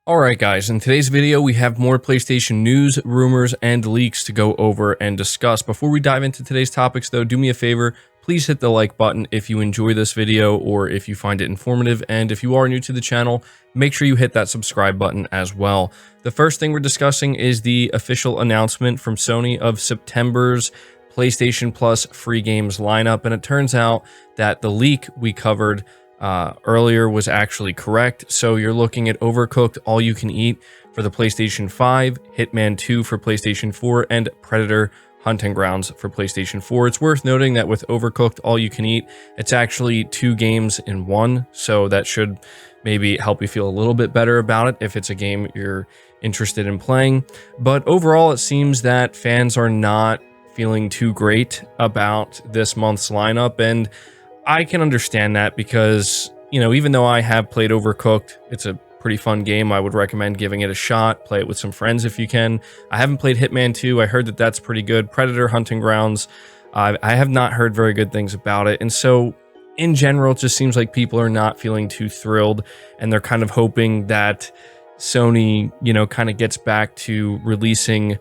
Alright guys, in today's video we have more PlayStation news, rumors, and leaks to go over and discuss. Before we dive into today's topics though, do me a favor, please hit the like button if you enjoy this video or if you find it informative, and if you are new to the channel, make sure you hit that subscribe button as well. The first thing we're discussing is the official announcement from Sony of September's PlayStation Plus free games lineup, and it turns out that the leak we covered earlier was actually correct. So you're looking at Overcooked All You Can Eat for the PlayStation 5, Hitman 2 for PlayStation 4, and Predator Hunting Grounds for PlayStation 4. It's worth noting that with Overcooked All You Can Eat, it's actually 2 games in one, so that should maybe help you feel a little bit better about it if it's a game you're interested in playing. But overall, it seems that fans are not feeling too great about this month's lineup, and I can understand that because, you know, even though I have played Overcooked, it's a pretty fun game. I would recommend giving it a shot. Play it with some friends if you can. I haven't played Hitman 2. I heard that that's pretty good. Predator Hunting Grounds, I have not heard very good things about it. And so, in general, it just seems like people are not feeling too thrilled, and they're kind of hoping that Sony, you know, kind of gets back to releasing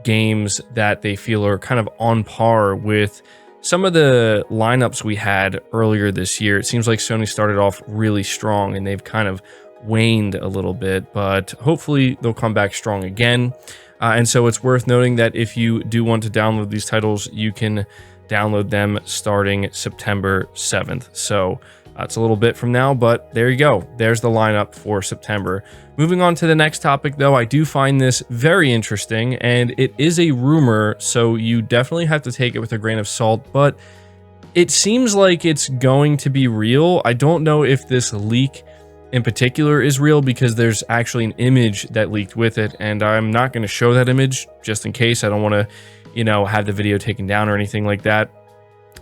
games that they feel are kind of on par with some of the lineups we had earlier this year. It seems like Sony started off really strong and they've kind of waned a little bit, but hopefully they'll come back strong again. And so it's worth noting that if you do want to download these titles, you can download them starting September 7th. So it's a little bit from now, but there you go. There's the lineup for September. Moving on to the next topic, though, I do find this very interesting, and it is a rumor, so you definitely have to take it with a grain of salt, but it seems like it's going to be real. I don't know if this leak in particular is real because there's actually an image that leaked with it, and I'm not going to show that image just in case. I don't want to, you know, have the video taken down or anything like that.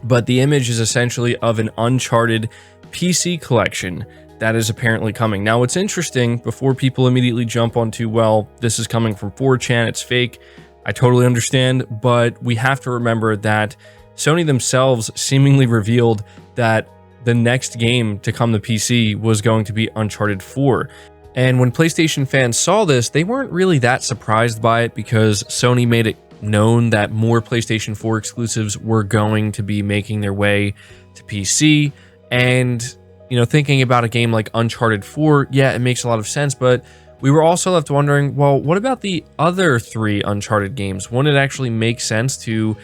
But the image is essentially of an Uncharted PC collection that is apparently coming. Now, what's interesting, before people immediately jump onto, well, this is coming from 4chan, it's fake, I totally understand, but we have to remember that Sony themselves seemingly revealed that the next game to come to PC was going to be Uncharted 4. And when PlayStation fans saw this, they weren't really that surprised by it because Sony made it known that more PlayStation 4 exclusives were going to be making their way to PC. And, you know, thinking about a game like Uncharted 4, yeah, it makes a lot of sense, but we were also left wondering, well, what about the other 3 Uncharted games? Wouldn't it actually make sense to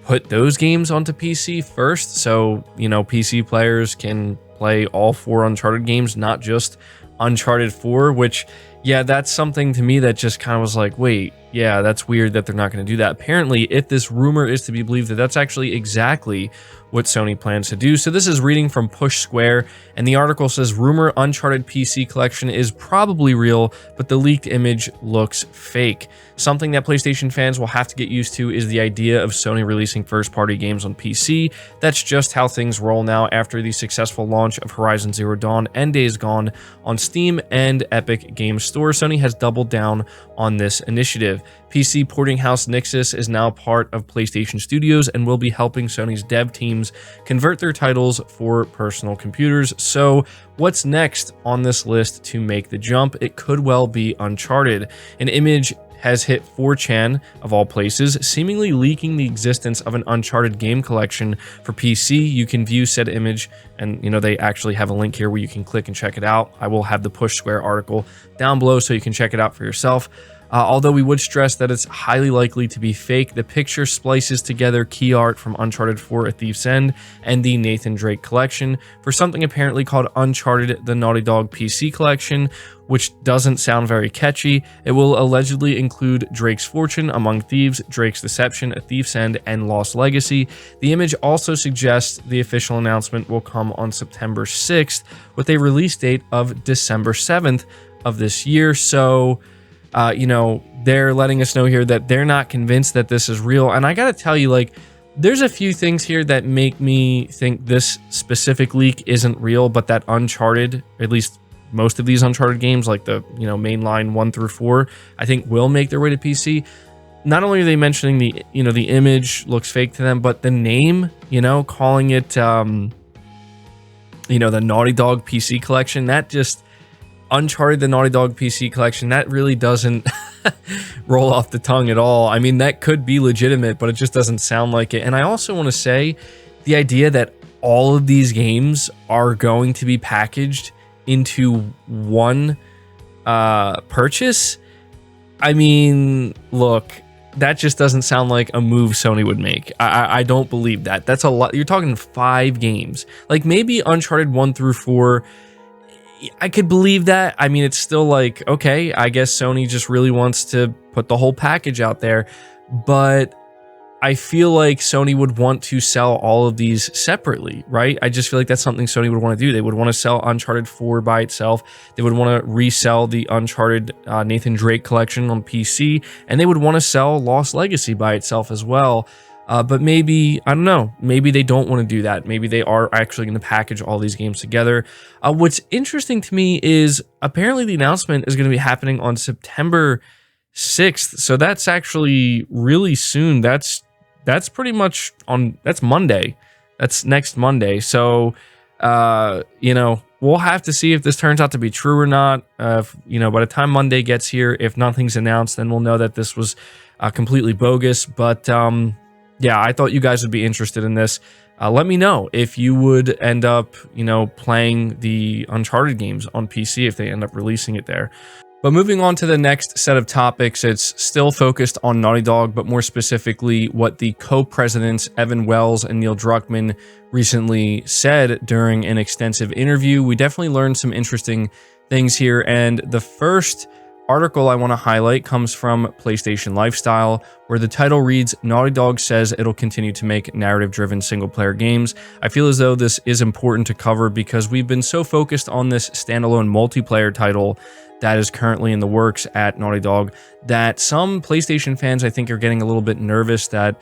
put those games onto PC first so, you know, PC players can play all 4 Uncharted games, not just Uncharted 4, which, yeah, that's something to me that just kind of was like, wait, yeah, that's weird that they're not going to do that. Apparently, if this rumor is to be believed, that's actually exactly what Sony plans to do. So this is reading from Push Square, and the article says, rumor Uncharted PC collection is probably real, but the leaked image looks fake. Something that PlayStation fans will have to get used to is the idea of Sony releasing first-party games on PC. That's just how things roll now after the successful launch of Horizon Zero Dawn and Days Gone on Steam and Epic Games Store. Sony has doubled down on this initiative. PC porting house Nixxes is now part of PlayStation Studios and will be helping Sony's dev teams convert their titles for personal computers. So what's next on this list to make the jump? It could well be Uncharted. An image has hit 4chan, of all places, seemingly leaking the existence of an Uncharted game collection for PC. You can view said image, and, you know, they actually have a link here where you can click and check it out. I will have the Push Square article down below so you can check it out for yourself. Although we would stress that it's highly likely to be fake, the picture splices together key art from Uncharted 4 A Thief's End and the Nathan Drake collection for something apparently called Uncharted the Naughty Dog PC collection, which doesn't sound very catchy. It will allegedly include Drake's Fortune, Among Thieves, Drake's Deception, A Thief's End, and Lost Legacy. The image also suggests the official announcement will come on September 6th with a release date of December 7th of this year. So you know, they're letting us know here that they're not convinced that this is real. And I gotta tell you, like, there's a few things here that make me think this specific leak isn't real, but that Uncharted, at least most of these Uncharted games, like the, you know, mainline 1 through 4, I think will make their way to PC. Not only are they mentioning the, you know, the image looks fake to them, but the name, you know, calling it, you know, the Naughty Dog PC collection, that just, Uncharted, the Naughty Dog PC collection, that really doesn't roll off the tongue at all. I mean, that could be legitimate, but it just doesn't sound like it. And I also want to say the idea that all of these games are going to be packaged into one purchase. I mean, look, that just doesn't sound like a move Sony would make. I don't believe that. That's a lot. You're talking 5 games. Like maybe Uncharted 1 through 4, I could believe that. I mean, it's still like, okay, I guess Sony just really wants to put the whole package out there. But I feel like Sony would want to sell all of these separately, right? I just feel like that's something Sony would want to do. They would want to sell Uncharted 4 by itself. They would want to resell the Uncharted Nathan Drake collection on PC. And they would want to sell Lost Legacy by itself as well. But maybe, I don't know, maybe they don't want to do that. Maybe they are actually going to package all these games together. What's interesting to me is apparently the announcement is going to be happening on September 6th. So that's actually really soon. That's pretty much that's Monday. That's next Monday. So, you know, we'll have to see if this turns out to be true or not. You know, by the time Monday gets here, if nothing's announced, then we'll know that this was completely bogus. But, yeah, I thought you guys would be interested in this. Let me know if you would end up, you know, playing the Uncharted games on PC if they end up releasing it there. But moving on to the next set of topics, it's still focused on Naughty Dog, but more specifically what the co-presidents Evan Wells and Neil Druckmann recently said during an extensive interview. We definitely learned some interesting things here, and the first article I want to highlight comes from PlayStation Lifestyle, where the title reads, Naughty Dog says it'll continue to make narrative-driven single-player games. I feel as though this is important to cover because we've been so focused on this standalone multiplayer title that is currently in the works at Naughty Dog that some PlayStation fans, I think, are getting a little bit nervous that,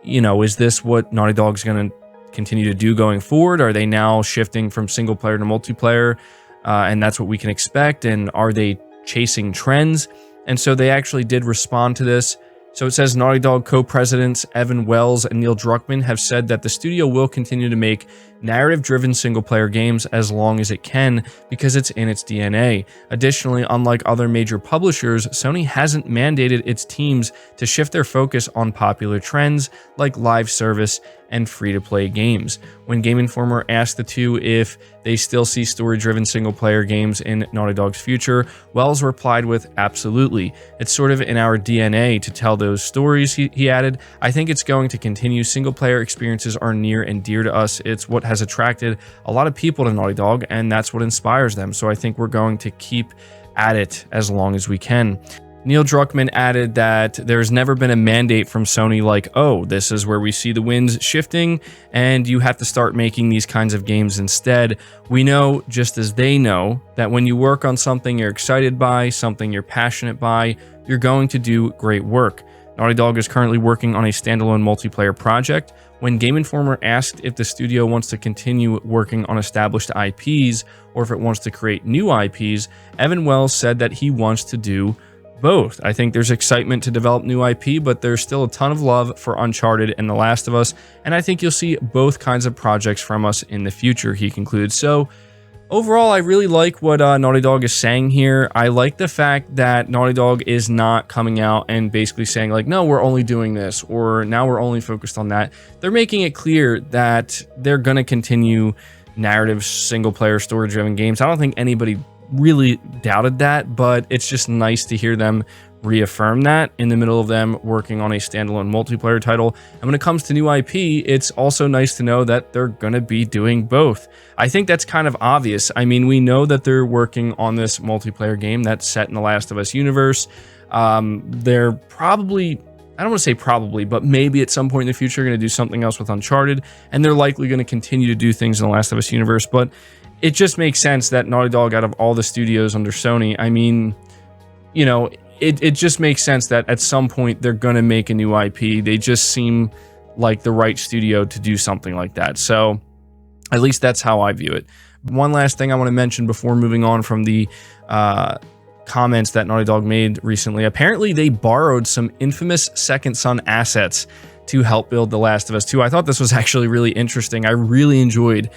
you know, is this what Naughty Dog's going to continue to do going forward? Are they now shifting from single-player to multiplayer? And that's what we can expect? And are they chasing trends? And so they actually did respond to this. So it says Naughty Dog co-presidents Evan Wells and Neil Druckmann have said that the studio will continue to make narrative-driven single-player games as long as it can because it's in its DNA. Additionally, unlike other major publishers, Sony hasn't mandated its teams to shift their focus on popular trends like live service and free-to-play games. When Game Informer asked the two if they still see story-driven single-player games in Naughty Dog's future, Wells replied with, absolutely. It's sort of in our DNA to tell those stories, he added. I think it's going to continue. Single-player experiences are near and dear to us. It's what has attracted a lot of people to Naughty Dog, and that's what inspires them. So I think we're going to keep at it as long as we can. Neil Druckmann added that there's never been a mandate from Sony like, oh, this is where we see the winds shifting and you have to start making these kinds of games instead. We know, just as they know, that when you work on something you're excited by, something you're passionate by, you're going to do great work. Naughty Dog is currently working on a standalone multiplayer project. When Game Informer asked if the studio wants to continue working on established IPs or if it wants to create new IPs, Evan Wells said that he wants to do both. I think there's excitement to develop new IP, but there's still a ton of love for Uncharted and The Last of Us, and I think you'll see both kinds of projects from us in the future, he concluded. So overall, I really like what Naughty Dog is saying here. I like the fact that Naughty Dog is not coming out and basically saying like, no, we're only doing this, or now we're only focused on that. They're making it clear that they're going to continue narrative, single-player, story-driven games. I don't think anybody really doubted that, but it's just nice to hear them reaffirm that in the middle of them working on a standalone multiplayer title. And when it comes to new IP, it's also nice to know that they're going to be doing both. I think that's kind of obvious. I mean, we know that they're working on this multiplayer game that's set in the Last of Us universe. They're probably, I don't want to say probably, but maybe at some point in the future going to do something else with Uncharted, and they're likely going to continue to do things in the Last of Us universe. But it just makes sense that Naughty Dog, out of all the studios under Sony, I mean, you know, it just makes sense that at some point they're going to make a new IP. They just seem like the right studio to do something like that. So at least that's how I view it. One last thing I want to mention before moving on from the comments that Naughty Dog made recently. Apparently they borrowed some infamous Second Son assets to help build The Last of Us 2. I thought this was actually really interesting. I really enjoyed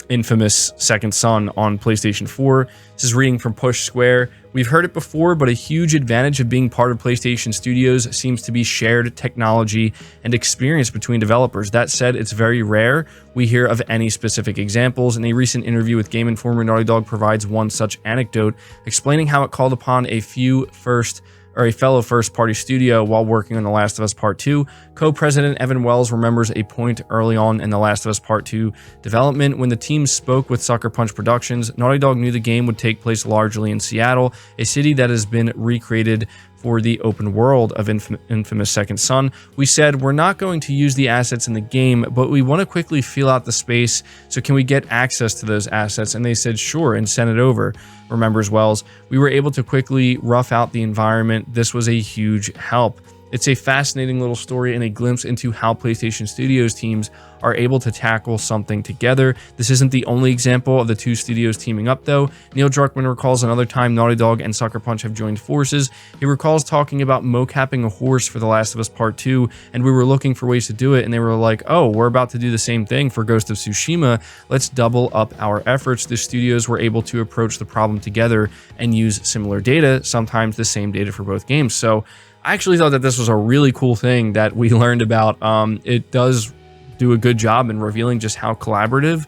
infamous Second Son on PlayStation 4. This is reading from Push Square. We've heard it before, but a huge advantage of being part of PlayStation Studios seems to be shared technology and experience between developers. That said, it's very rare we hear of any specific examples. In a recent interview with Game Informer, Naughty Dog provides one such anecdote, explaining how it called upon a fellow first-party studio while working on The Last of Us Part 2. Co-president Evan Wells remembers a point early on in The Last of Us Part 2 development when the team spoke with Sucker Punch Productions. Naughty Dog knew the game would take place largely in Seattle, a city that has been recreated for the open world of infamous Second Son. We said, we're not going to use the assets in the game, but we want to quickly feel out the space, so can we get access to those assets? And they said, sure, and send it over, remembers Wells. We were able to quickly rough out the environment. This was a huge help. It's a fascinating little story and a glimpse into how PlayStation Studios teams are able to tackle something together. This isn't the only example of the two studios teaming up, though. Neil Druckmann recalls another time Naughty Dog and Sucker Punch have joined forces. He recalls talking about mocapping a horse for The Last of Us Part 2, and we were looking for ways to do it, and they were like, oh, we're about to do the same thing for Ghost of Tsushima. Let's double up our efforts. The studios were able to approach the problem together and use similar data, sometimes the same data for both games. So I actually thought that this was a really cool thing that we learned about. It does do a good job in revealing just how collaborative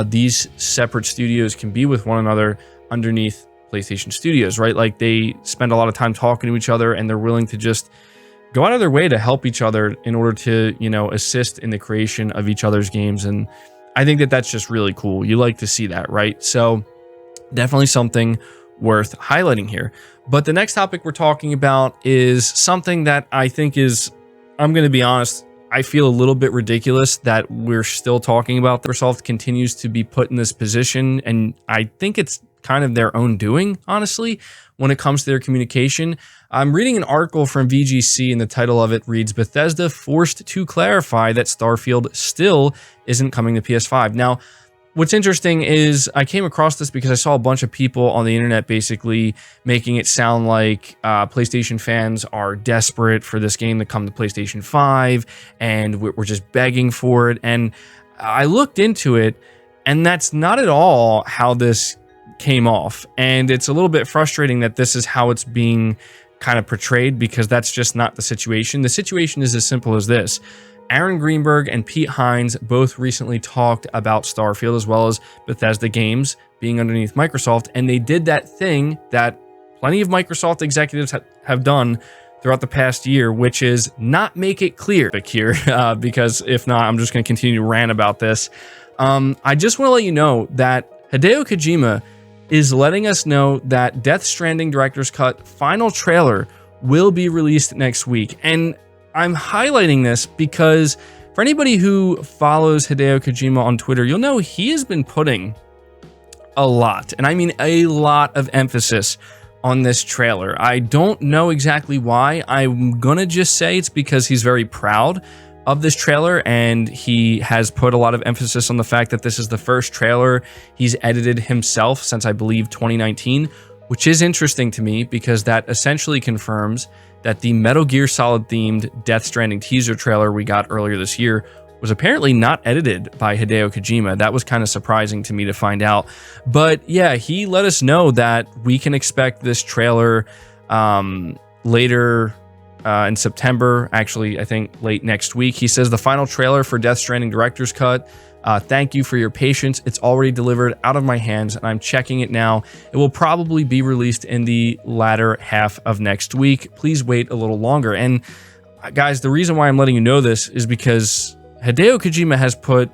these separate studios can be with one another underneath PlayStation Studios, right? Like, they spend a lot of time talking to each other, and they're willing to just go out of their way to help each other in order to, you know, assist in the creation of each other's games. And I think that that's just really cool. You like to see that, right? So definitely something worth highlighting here. But the next topic we're talking about is something that I think is, I'm going to be honest, I feel a little bit ridiculous that we're still talking about. Microsoft continues to be put in this position, and I think it's kind of their own doing, honestly, when it comes to their communication. I'm reading an article from VGC, and the title of it reads, Bethesda forced to clarify that Starfield still isn't coming to PS5. Now, what's interesting is I came across this because I saw a bunch of people on the internet basically making it sound like PlayStation fans are desperate for this game to come to PlayStation 5, and we're just begging for it. And I looked into it, and that's not at all how this came off. And it's a little bit frustrating that this is how it's being kind of portrayed, because that's just not the situation. The situation is as simple as this. Aaron Greenberg and Pete Hines both recently talked about Starfield as well as Bethesda games being underneath Microsoft, and they did that thing that plenty of Microsoft executives have done throughout the past year, which is not make it clear here, because if not, I'm just going to continue to rant about this. I just want to let you know that Hideo Kojima is letting us know that Death Stranding Director's Cut final trailer will be released next week. And I'm highlighting this because for anybody who follows Hideo Kojima on Twitter, you'll know he has been putting a lot, and I mean a lot of emphasis on this trailer. I don't know exactly why. I'm gonna just say it's because he's very proud of this trailer, and he has put a lot of emphasis on the fact that this is the first trailer he's edited himself since, I believe, 2019, which is interesting to me because that essentially confirms that the Metal Gear Solid themed Death Stranding teaser trailer we got earlier this year was apparently not edited by Hideo Kojima. That was kind of surprising to me to find out. But yeah, he let us know that we can expect this trailer later in September, actually, I think late next week. He says the final trailer for Death Stranding Director's Cut. Thank you for your patience. It's already delivered out of my hands, and I'm checking it now. It will probably be released in the latter half of next week. Please wait a little longer. And guys, the reason why I'm letting you know this is because Hideo Kojima has put,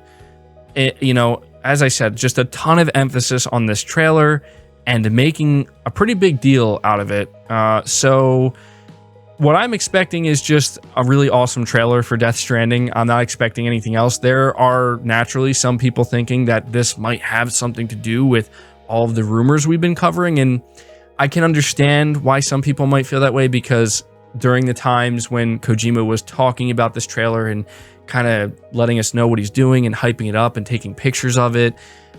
you know, as I said, just a ton of emphasis on this trailer and making a pretty big deal out of it. So what I'm expecting is just a really awesome trailer for Death Stranding. I'm not expecting anything else. There are naturally some people thinking that this might have something to do with all of the rumors we've been covering, and I can understand why some people might feel that way, because during the times when Kojima was talking about this trailer and kind of letting us know what he's doing and hyping it up and taking pictures of it,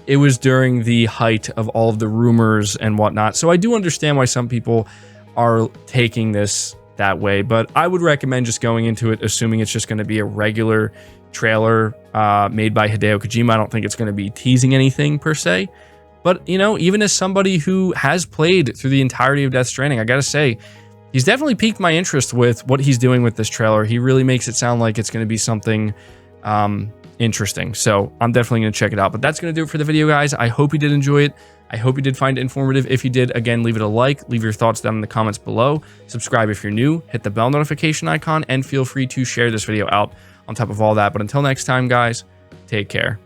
it was during the height of all of the rumors and whatnot. So I do understand why some people are taking this that way, but I would recommend just going into it assuming it's just going to be a regular trailer made by Hideo Kojima. I don't think it's going to be teasing anything per se. But, you know, even as somebody who has played through the entirety of Death Stranding, I got to say, he's definitely piqued my interest with what he's doing with this trailer. He really makes it sound like it's going to be something interesting. So I'm definitely going to check it out. But that's going to do it for the video, guys. I hope you did enjoy it. I hope you did find it informative. If you did, again, leave it a like. Leave your thoughts down in the comments below. Subscribe if you're new. Hit the bell notification icon. And feel free to share this video out on top of all that. But until next time, guys, take care.